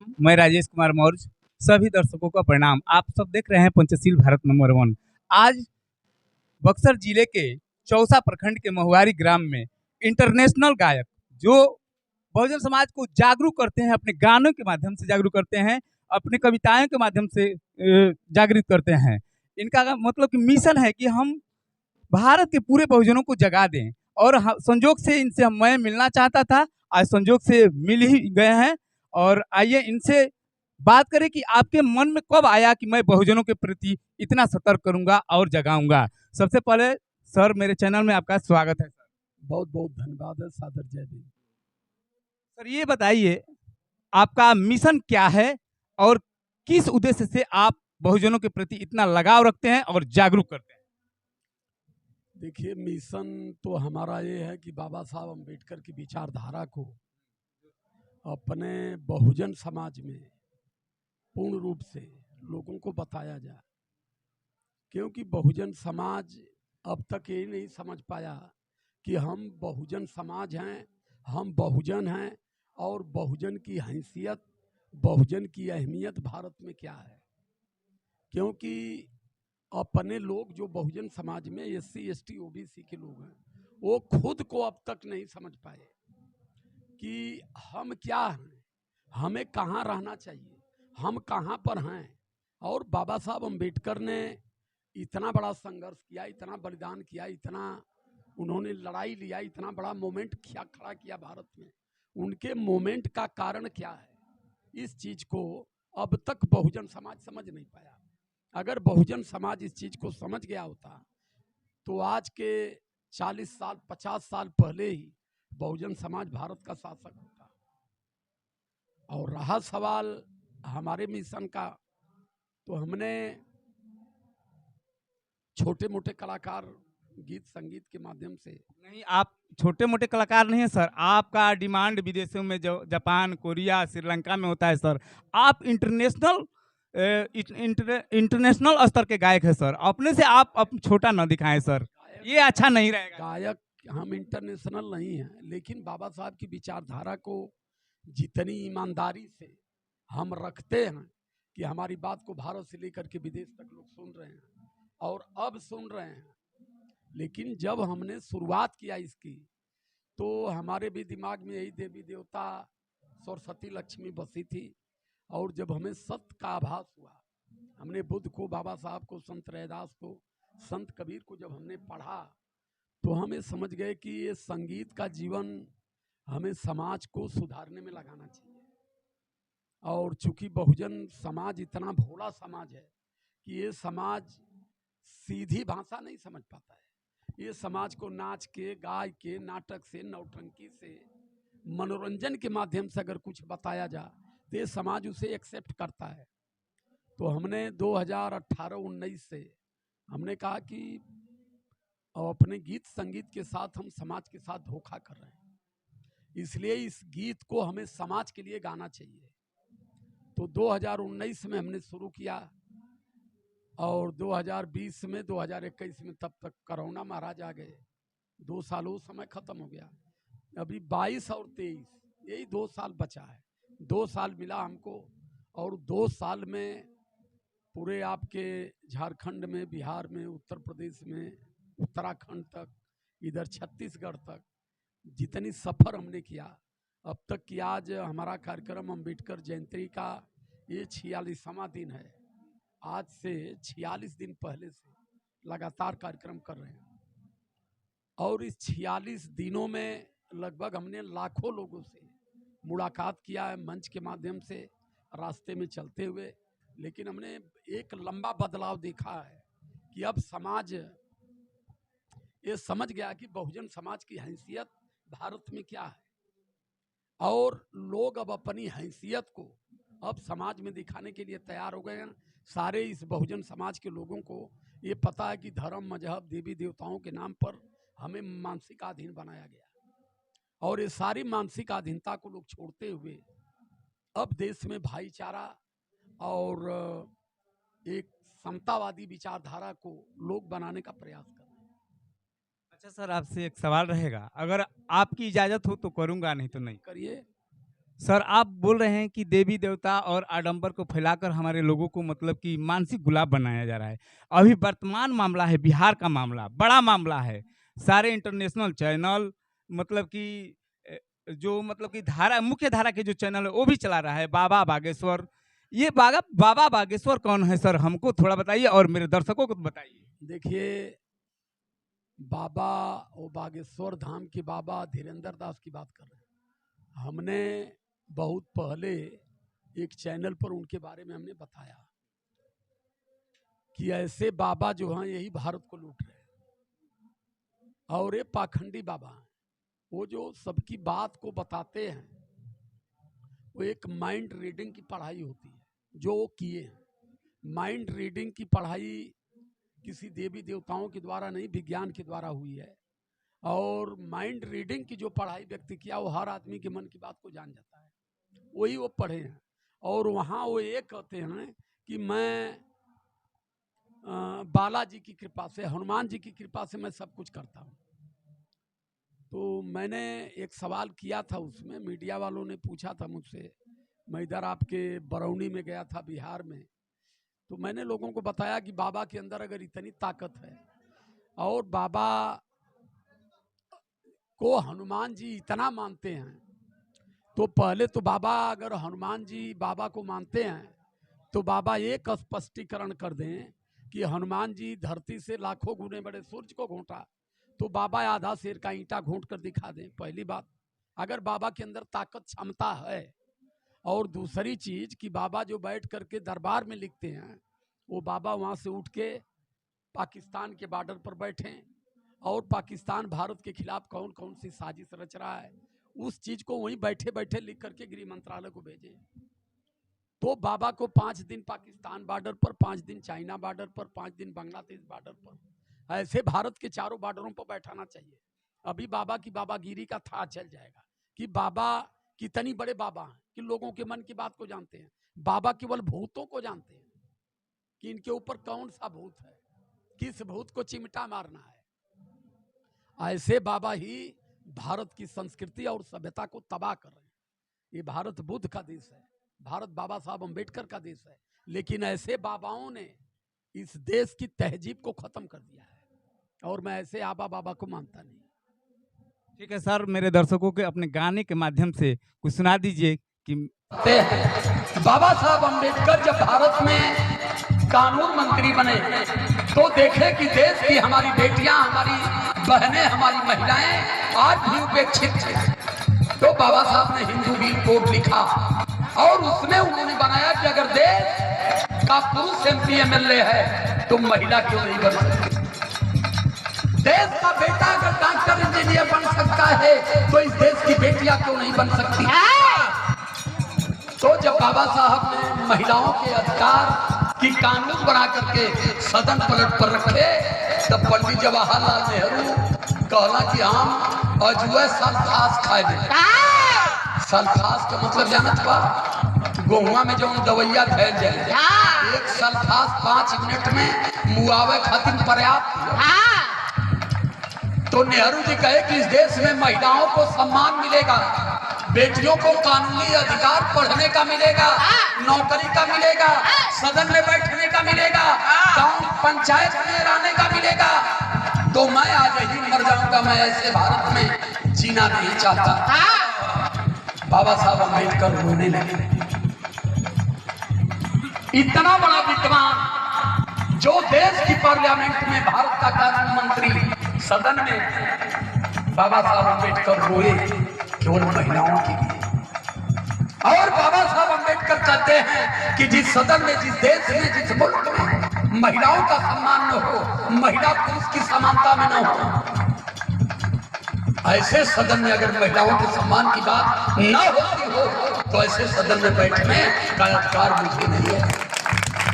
मैं राजेश कुमार मौर्य। सभी दर्शकों का प्रणाम। आप सब देख रहे हैं पंचशील भारत नंबर 1। आज बक्सर जिले के चौसा प्रखंड के महुआरी ग्राम में इंटरनेशनल गायक जो बहुजन समाज को जागरूक करते हैं, अपने गानों के माध्यम से जागरूक करते हैं, अपनी कविताओं के माध्यम से जागृत करते हैं। इनका मतलब कि मिशन है कि हम भारत के पूरे बहुजनों को जगा दें। और संजोग से इनसे मैं मिलना चाहता था, आज संजोग से मिल ही गए हैं। और आइए इनसे बात करें कि आपके मन में कब आया कि मैं बहुजनों के प्रति इतना सतर्क करूंगा और जगाऊंगा। सबसे पहले सर, मेरे चैनल में आपका स्वागत है। सर, बहुत बहुत धन्यवाद है। सादर जय भीम। सर ये बताइए, आपका मिशन क्या है और किस उद्देश्य से आप बहुजनों के प्रति इतना लगाव रखते हैं और जागरूक करते हैं। देखिए, मिशन तो हमारा ये है कि बाबा साहब अम्बेडकर की विचारधारा को अपने बहुजन समाज में पूर्ण रूप से लोगों को बताया जाए, क्योंकि बहुजन समाज अब तक ये नहीं समझ पाया कि हम बहुजन समाज हैं, हम बहुजन हैं और बहुजन की हैसियत, बहुजन की अहमियत भारत में क्या है। क्योंकि अपने लोग जो बहुजन समाज में SC ST OBC के लोग हैं, वो खुद को अब तक नहीं समझ पाए कि हम क्या हैं, हमें कहाँ रहना चाहिए, हम कहाँ पर हैं। और बाबा साहब अम्बेडकर ने इतना बड़ा संघर्ष किया, इतना बलिदान किया, इतना उन्होंने लड़ाई लिया, इतना बड़ा मोमेंट खड़ा किया भारत में। उनके मोमेंट का कारण क्या है, इस चीज को अब तक बहुजन समाज समझ नहीं पाया। अगर बहुजन समाज इस चीज को समझ गया होता तो आज के 40 साल 50 साल पहले ही बहुजन समाज भारत का शासक होता। और रहा सवाल हमारे मिशन का, तो हमने छोटे मोटे कलाकार गीत संगीत के माध्यम से नहीं, आप छोटे मोटे कलाकार नहीं है सर। आपका डिमांड विदेशों में जो जापान, कोरिया, श्रीलंका में होता है सर। आप इंटरनेशनल स्तर के गायक है सर। अपने से आप छोटा न दिखाएं सर, ये अच्छा नहीं रहेगा। गायक हम इंटरनेशनल नहीं हैं, लेकिन बाबा साहब की विचारधारा को जितनी ईमानदारी से हम रखते हैं कि हमारी बात को भारत से लेकर के विदेश तक लोग सुन रहे हैं और अब सुन रहे हैं। लेकिन जब हमने शुरुआत किया इसकी, तो हमारे भी दिमाग में यही देवी देवता सरस्वती लक्ष्मी बसी थी। और जब हमें सत्य का आभास हुआ, हमने बुद्ध को, बाबा साहब को, संत रैदास को, संत कबीर को जब हमने पढ़ा, तो हमें समझ गए कि ये संगीत का जीवन हमें समाज को सुधारने में लगाना चाहिए। और चूंकि बहुजन समाज इतना भोला समाज है कि ये समाज सीधी भाषा नहीं समझ पाता है। ये समाज को नाच के, गाय के, नाटक से, नौटंकी से, मनोरंजन के माध्यम से अगर कुछ बताया जाए तो ये समाज उसे एक्सेप्ट करता है। तो हमने 2018-19 से हमने कहा कि अपने गीत संगीत के साथ हम समाज के साथ धोखा कर रहे हैं, इसलिए इस गीत को हमें समाज के लिए गाना चाहिए। तो 2019 में हमने शुरू किया और 2020 में, 2021 में तब तक कोरोना महाराज आ गए। 2 साल वो समय खत्म हो गया। अभी 22 और 23 यही 2 साल बचा है। 2 साल मिला हमको और 2 साल में पूरे आपके झारखंड में, बिहार में, उत्तर प्रदेश में, उत्तराखंड तक, इधर छत्तीसगढ़ तक जितनी सफर हमने किया अब तक की, आज हमारा कार्यक्रम अम्बेडकर जयंती का ये 46वां दिन है। आज से 46 दिन पहले से लगातार कार्यक्रम कर रहे हैं और इस 46 दिनों में लगभग हमने लाखों लोगों से मुलाकात किया है मंच के माध्यम से, रास्ते में चलते हुए। लेकिन हमने एक लंबा बदलाव देखा है कि अब समाज ये समझ गया कि बहुजन समाज की हैसियत भारत में क्या है, और लोग अब अपनी हैसियत को अब समाज में दिखाने के लिए तैयार हो गए हैं। सारे इस बहुजन समाज के लोगों को ये पता है कि धर्म, मजहब, देवी देवताओं के नाम पर हमें मानसिक अधीन बनाया गया, और ये सारी मानसिक अधीनता को लोग छोड़ते हुए अब देश में भाईचारा और एक समतावादी विचारधारा को लोग बनाने का प्रयास कर रहे हैं। अच्छा सर, आपसे एक सवाल रहेगा, अगर आपकी इजाजत हो तो करूंगा, नहीं तो नहीं। करिए। सर आप बोल रहे हैं कि देवी देवता और आडंबर को फैलाकर हमारे लोगों को मतलब कि मानसिक गुलाब बनाया जा रहा है। अभी वर्तमान मामला है, बिहार का मामला बड़ा मामला है। सारे इंटरनेशनल चैनल मतलब कि जो मतलब कि धारा मुख्य धारा के जो चैनल है वो भी चला रहा है बाबा बागेश्वर। ये बाबा बागेश्वर कौन है सर, हमको थोड़ा बताइए और मेरे दर्शकों को बताइए। देखिए, बाबा वो बागेश्वर धाम के बाबा धीरेन्द्र दास की बात कर रहे हैं। हमने बहुत पहले एक चैनल पर उनके बारे में हमने बताया कि ऐसे बाबा जो हैं यही भारत को लूट रहे हैं और ये पाखंडी बाबा हैं। वो जो सबकी बात को बताते हैं वो एक माइंड रीडिंग की पढ़ाई होती है जो वो किए हैं। माइंड रीडिंग की पढ़ाई किसी देवी देवताओं के द्वारा नहीं, विज्ञान के द्वारा हुई है। और माइंड रीडिंग की जो पढ़ाई व्यक्ति किया वो हर आदमी के मन की बात को जान जाता है, वही वो पढ़े हैं। और वहाँ वो ये कहते हैं कि मैं बालाजी की कृपा से, हनुमान जी की कृपा से मैं सब कुछ करता हूँ। तो मैंने एक सवाल किया था, उसमें मीडिया वालों ने पूछा था मुझसे, मैं इधर आपके बरौनी में गया था बिहार में, तो मैंने लोगों को बताया कि बाबा के अंदर अगर इतनी ताकत है और बाबा को हनुमान जी इतना मानते हैं, तो पहले तो बाबा अगर हनुमान जी बाबा को मानते हैं तो बाबा एक स्पष्टीकरण कर दें कि हनुमान जी धरती से लाखों गुने बड़े सूर्य को घोंटा, तो बाबा आधा शेर का ईंटा घोंट कर दिखा दें। पहली बात, अगर बाबा के अंदर ताकत क्षमता है। और दूसरी चीज कि बाबा जो बैठ करके दरबार में लिखते हैं, वो बाबा वहां से उठ के पाकिस्तान के बॉर्डर पर बैठे और पाकिस्तान भारत के खिलाफ कौन कौन सी साजिश रच रहा है उस चीज को वहीं बैठे बैठे लिख करके गृह मंत्रालय को भेजे। तो बाबा को 5 दिन पाकिस्तान बॉर्डर पर, 5 दिन चाइना बॉर्डर पर, 5 दिन बांग्लादेश बॉर्डर पर, ऐसे भारत के चारों बॉर्डरों पर बैठाना चाहिए। अभी बाबा की बाबागिरी का था चल जाएगा कि बाबा कितनी बड़े बाबा हैं कि लोगों के मन की बात को जानते हैं। बाबा केवल भूतों को जानते हैं कि इनके ऊपर कौन सा भूत है, किस भूत को चिमटा मारना है। ऐसे बाबा ही भारत की संस्कृति और सभ्यता को तबाह कर रहे हैं। ये भारत बुद्ध का देश है, भारत बाबा साहब अम्बेडकर का देश है, लेकिन ऐसे बाबाओं ने इस देश की तहजीब को खत्म कर दिया है और मैं ऐसे आबा बाबा को मानता नहीं। ठीक है सर, मेरे दर्शकों के अपने गाने के माध्यम से कुछ सुना दीजिए कि बाबा साहब अम्बेडकर जब भारत में कानून मंत्री बने तो देखे कि देश की हमारी बेटियां, हमारी बहनें, हमारी महिलाएं आज भी उपेक्षित थे। तो बाबा साहब ने हिंदू बिल कोड लिखा और उसमें उन्होंने बनाया कि अगर देश का पुरुष MP MLA है तो महिला क्यों नहीं बन सकती। देश का बेटा अगर डॉक्टर इंजीनियर बन सकता है तो इस देश की बेटियां क्यों नहीं बन सकती। तो जब बाबा साहब ने महिलाओं के अधिकार की कानून बना करके सदन पलट पर रखे, तब पंडित जवाहरलाल नेहरू कहला कि हम अजुए सल्फास खाए दे। सल्फास का मतलब जानत बा, गोहुआ में जो दवैया फैल जाए, एक सल्फास 5 मिनट में मुआवे खातिर पर्याप्त। तो नेहरू जी कहे कि इस देश में महिलाओं को सम्मान मिलेगा, बेटियों को कानूनी अधिकार पढ़ने का मिलेगा, नौकरी का मिलेगा, सदन में बैठने का मिलेगा, गांव पंचायत में रहने का मिलेगा। तो मैं आज ही मर जाऊंगा, मैं ऐसे भारत में जीना नहीं चाहता। बाबा साहब अम्बेडकर रोने लगे। इतना बड़ा विद्वान जो देश की पार्लियामेंट में भारत का कानून मंत्री, सदन में बाबा साहब अम्बेडकर रोए केवल महिलाओं के लिए। और बाबा साहब अम्बेडकर कहते हैं कि जिस सदन में, जिस देश में, जिस मुल्क में महिलाओं का सम्मान न हो, महिला पुरुष की समानता में न हो, ऐसे सदन में अगर महिलाओं के सम्मान की बात न होती हो तो ऐसे सदन में बैठने का अधिकार मुझे नहीं है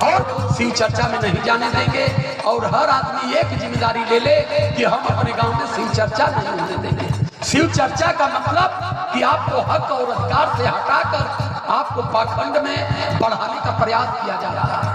और शिव चर्चा में नहीं जाने देंगे। और हर आदमी एक जिम्मेदारी ले ले कि हम अपने गांव में शिव चर्चा नहीं होने देंगे। शिव चर्चा का मतलब कि आपको हक और अधिकार से हटाकर आपको पाखंड में बढ़ाने का प्रयास किया जा रहा है।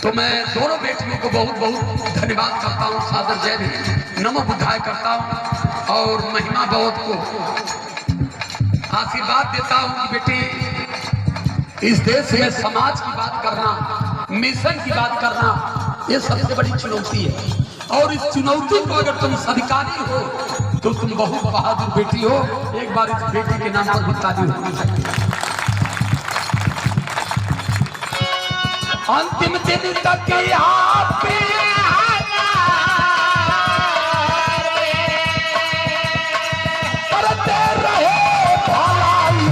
तो मैं दोनों बेटियों को बहुत बहुत धन्यवाद करता हूँ, सादर जय भी नमो बुद्धाय करता हूँ और महिमा बहुत को आशीर्वाद देता हूं कि बेटे इस देश में समाज की बात करना, मिशन की बात करना, ये सबसे बड़ी चुनौती है। और इस चुनौती को अगर तुम स्वीकारी हो तो तुम बहुत बहादुर बेटी हो। एक बार इस बेटी के नाम पर भी ताली होनी चाहिए। अंतिम दिन तक यहाँ पे करते रहे भलाई।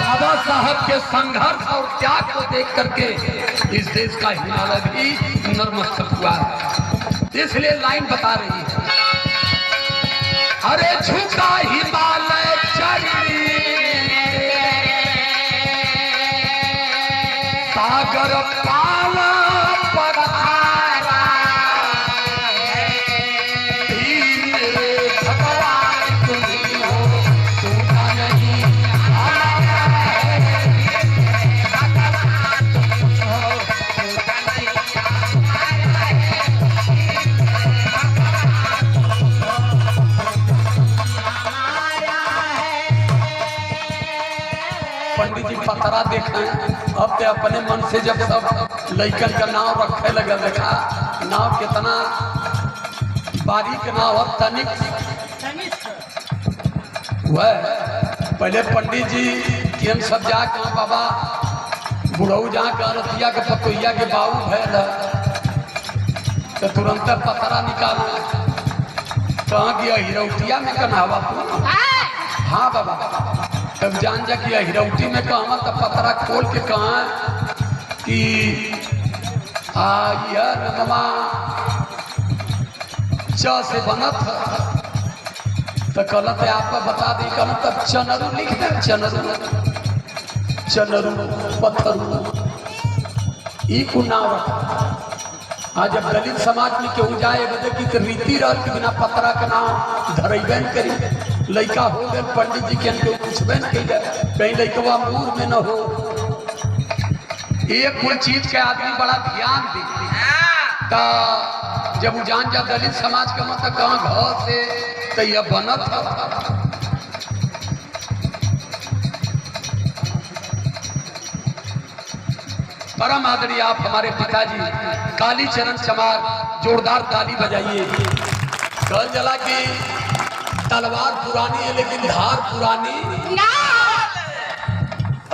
बाबा साहब के संघर्ष और त्याग को देख करके इस देश का हिमालय भी नतमस्तक हुआ है। इसलिए लाइन बता रही है, अरे झुका हिमालय चरणी सागर पाला पधारा, दीन भगवान तुम्ही हो, टूटा नहीं हमारा है। भगवान तुम्ही हो, टूटा नहीं हमारा है। पंडित जी पतरा देखें अब ते अपने मन से जब सब लइकन का नाव रखे लगे, देखा नाव कितना बारीक नाव और तनिक वह पहले पंडित जी कि हम सब जाके बाबा बुढ़ऊ जहाँ का रतिया के पतोहिया के बाबू भैल तो तुरंत पतरा निकाल कहाँ गया हिरौटिया में कन्हावा। हाँ बाबा तब जान जा कि हिरौटी में कहा तो पतरा खोल के कहा कि यह नगमा च से बनत तो गलत है आपका बता दी। कहना तब चनरू लिख दे, चनरू चनरू पत्थरू ई को नाम रखा। आज जब दलित समाज में केहू जाए बदे की तो रीति रहल कि बिना पतरा के नाम धरेबे न करी। लड़का हो गए पंडित जी के केहू पूछबे न कैले, कहीं लड़कवा मूर में न हो। एक कोई चीज के आदमी बड़ा ध्यान दे तो जब वो जान जा दलित समाज के मतलब कहाँ घर से तो यह बनत है। परम आदरणीय आप हमारे पिताजी काली चरण चमार, जोरदार ताली बजाइए। कल जला की तलवार पुरानी है लेकिन धार पुरानी।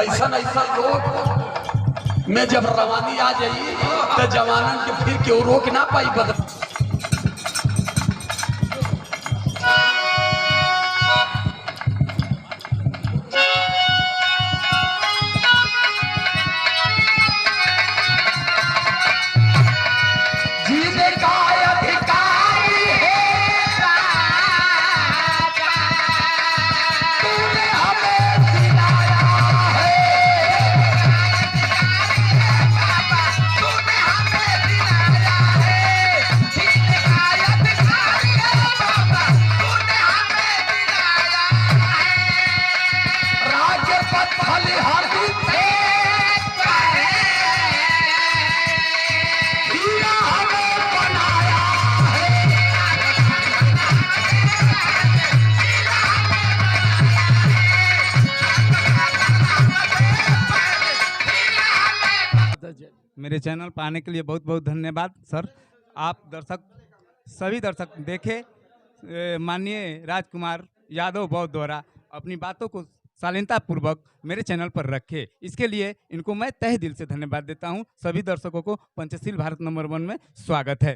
ऐसा ऐसा लोग में जब रवानी आ जाइए तो जवानन के फिर क्यों रोक ना पाई बदल। मेरे चैनल पर आने के लिए बहुत बहुत धन्यवाद सर। आप दर्शक सभी दर्शक देखे माननीय राजकुमार यादव बौद्ध द्वारा अपनी बातों को शालीनता पूर्वक मेरे चैनल पर रखे, इसके लिए इनको मैं तहे दिल से धन्यवाद देता हूं। सभी दर्शकों को पंचशील भारत नंबर 1 में स्वागत है।